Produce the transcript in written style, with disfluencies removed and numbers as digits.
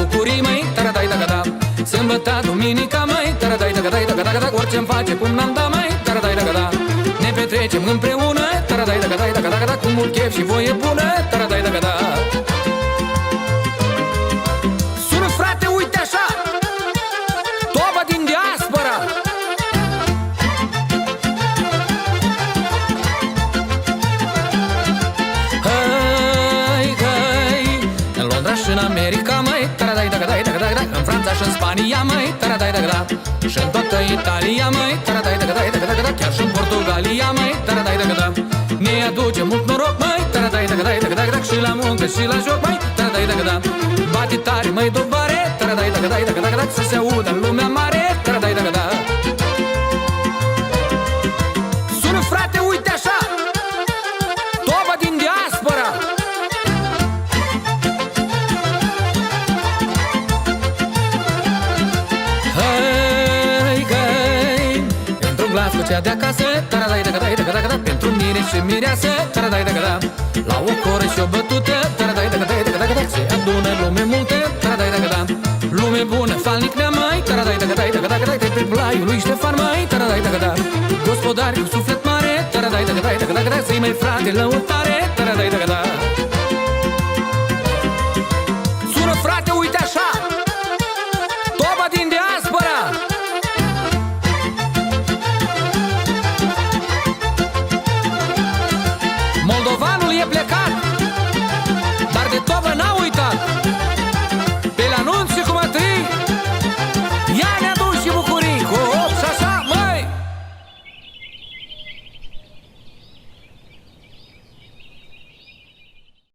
bucurii, măi, taradai da da. Sâmbătă, duminica, măi, taradai da da da da da. Orice-mi face cum n-am dat, măi, taradai da da. Ne petrecem împreună, taradai da da da da da. Cu mult chef și voie bună, taradai da da. Sună, frate, uite așa, Toba din diaspora. În Londra și în America, măi, taradai da da da da. În Franța și în Spania, măi, taradai da da. Și în toată Italia, măi, taradai da da da da. Chiar și în Portugalia, măi, taradai da da. Ne aduce mult noroc, măi, taradai da da da da. Și la muncă și la joc, măi, taradai da da. Bate tare, măi, dobare, taradai da da da da. Să se audă în lumea mare, taradai da da. Sună, frate, uite așa, Toba din diaspora. Cu cea de acasă, taradai da da da da. Pentru mire și mireasă, taradai da da. La o coră și o bătută, taradai da da da da. Se adună lume multă, taradai da da. Lume bună, falnic nea, măi, taradai da da da da. Pe blaiul lui Ștefan, măi, taradai da da. Gospodari cu suflet mare, taradai da da da da. Să-i mai frate lăutare, taradai da da.